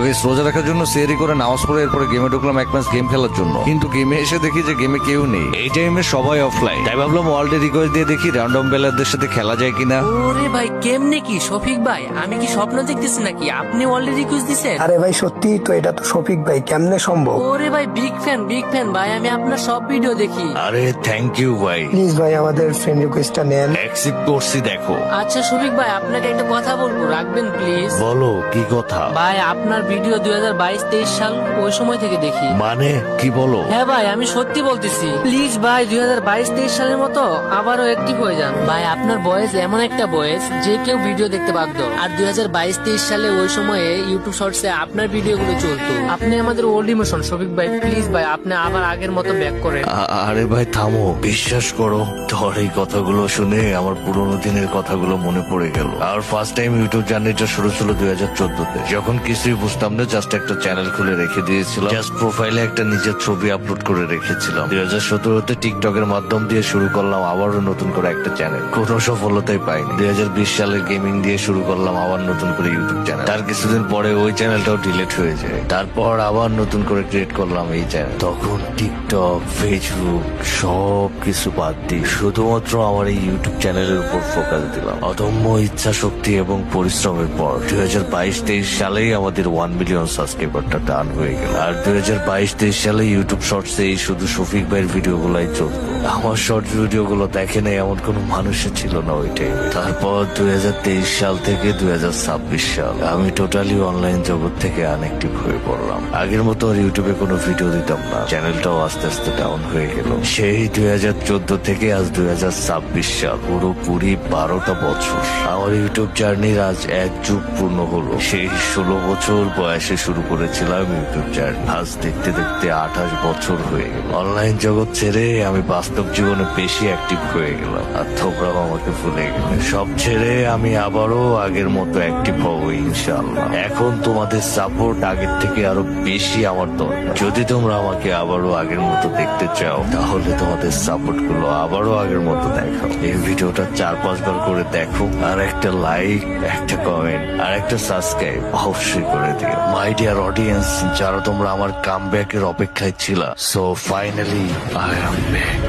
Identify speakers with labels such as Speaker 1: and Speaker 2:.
Speaker 1: Guys রোজা রাখার জন্য সেহরি করে নামাজ পড়ে এরপরে গেমে ঢুকলাম এক ম্যাচ গেম খেলার জন্য, কিন্তু গেমে এসে দেখি যে গেমে কেউ নেই। এই টাইমে সবাই অফলাইন, তাই ভাবলাম ওয়ার্ল্ডে রিকোয়েস্ট দিয়ে দেখি র্যান্ডম প্লেয়ারদের সাথে খেলা যায় কিনা।
Speaker 2: ওরে ভাই কেমনে কি শফিক ভাই, আমি কি স্বপ্ন দেখতেছি নাকি? আপনি অলরেডি রিকোয়েস্ট দিছেন?
Speaker 3: আরে ভাই সত্যি তো, এটা তো শফিক ভাই, কেমনে সম্ভব?
Speaker 2: ওরে ভাই বিগ ফ্যান ভাই, আমি আপনার সব ভিডিও দেখি।
Speaker 1: আরে থ্যাংক ইউ ভাই,
Speaker 3: প্লিজ ভাই আমাদের ফ্রেন্ড রিকোয়েস্টটা নেন।
Speaker 1: অ্যাকসেপ্ট করছি। দেখো
Speaker 2: আচ্ছা শফিক ভাই, আপনাকে একটা কথা বলবো, রাখবেন প্লিজ?
Speaker 1: বলো কি কথা।
Speaker 2: ভাই আপনার ভিডিও 2022-23 সাল ওই সময় থেকে দেখি।
Speaker 1: মানে কি বলো?
Speaker 2: হ্যাঁ ভাই আমি সত্যি বলতেছি, প্লিজ ভাই 2022-23 সালের মতো আবারও অ্যাক্টিভ হয়ে যান ভাই। আপনার বয়স এমন একটা বয়স যে কেউ ভিডিও দেখতে বাধ্য, আর 2022-23 সালে ওই সময়ে ইউটিউব শর্টসে আপনার ভিডিও গুলো চলতো। আপনি আমাদের ওল্ড ইমোশন শফিক ভাই, প্লিজ ভাই আপনি আবার আগের মতো ব্যাক করেন।
Speaker 1: আরে ভাই থামো, বিশ্বাস করো তোর এই কথাগুলো শুনে আমার পুরোনো দিনের কথাগুলো মনে পড়ে গেল। আর ফার্স্ট টাইম ইউটিউব জার্নিটা শুরু ছিল 2014-তে, যখন কিছুই বুঝতাম না, জাস্ট একটা চ্যানেল খুলে রেখে দিয়েছিলাম, জাস্ট প্রোফাইলে একটা নিজের ছবি আপলোড করে রেখেছিলাম। 2017-তে টিকটকের মাধ্যম দিয়ে শুরু করলাম আবারও নতুন করে একটা চ্যানেল, কোনো সফলতাই পাইনি। 2020 সালে গেমিং দিয়ে শুরু করলাম আবার নতুন করে ইউটিউব চ্যানেল, তার কিছুদিন পরে ওই চ্যানেলটাও ডিলিট হয়ে যায়। তারপর আবার নতুন করে ক্রিয়েট করলাম এই চ্যানেল। তখন টিকটক, ফেসবুক সব কিছু বাদ দিয়ে শুধুমাত্র আমার এই ইউটিউব চ্যানেলের উপর ফোকাস দিলাম। অদম্য ইচ্ছা শক্তি এবং পরিশ্রমের পর 2022-23 সালেই আমাদের 1 মিলিয়ন সাবস্ক্রাইবারটা ডান হয়ে গেল। আর 2022-23 সালে ইউটিউব শর্টসে এই শুধু শফিক ভাইয়ের ভিডিও গুলাই চলতো। আমার শর্ট ভিডিও গুলো দেখে নাই এমন কোনো মানুষই ছিল না ওই টাইমে। তারপর 2023 সাল থেকে 2026 সাল আমি টোটালি অনলাইন জগৎ থেকে আনএক্টিভ হয়ে পড়লাম। আগের মতো আর ইউটিউবে কোনো ভিডিও দিতাম না, চ্যানেলটাও আস্তে আস্তে ডাউন হয়ে গেল। সেই 2014 থেকে আজ 2026 সাল, পুরোপুরি 12টা বছর আমার ইউটিউব জার্নির আজ 1 যুগ পূর্ণ হলো। সেই 16 বছর বয়সে শুরু করেছিলাম ইউটিউব জার্নি, আজ দেখতে দেখতে 28 বছর হয়ে গেল। অনলাইন জগৎ ছেড়ে আমি বাস্তব জীবনে বেশি অ্যাক্টিভ হয়ে গেলাম, আর তোমরাও আমাকে ভুলে গেলে। সব ছেড়ে আমি আবারও আগের মতো অ্যাক্টিভ হবো ইনশাআল্লাহ। এখন তোমাদের সাপোর্ট আগের থেকে আরো বেশি আমার দরকার। যদি তোমরা আমাকে আবারও আগের মতো দেখতে চাও, তাহলে তোমাদের সাপোর্ট গুলো আবারও আগের মতো দেখাও। এই ভিডিওটা 4-5 বার করে দেখো, আর একটা লাইক, একটা কমেন্ট, আর একটা সাবস্ক্রাইব অবশ্যই করে দিও। মাই ডিয়ার অডিয়েন্স, যারা তোমরা আমার কামব্যাকের অপেক্ষায় ছিল, so finally I am back.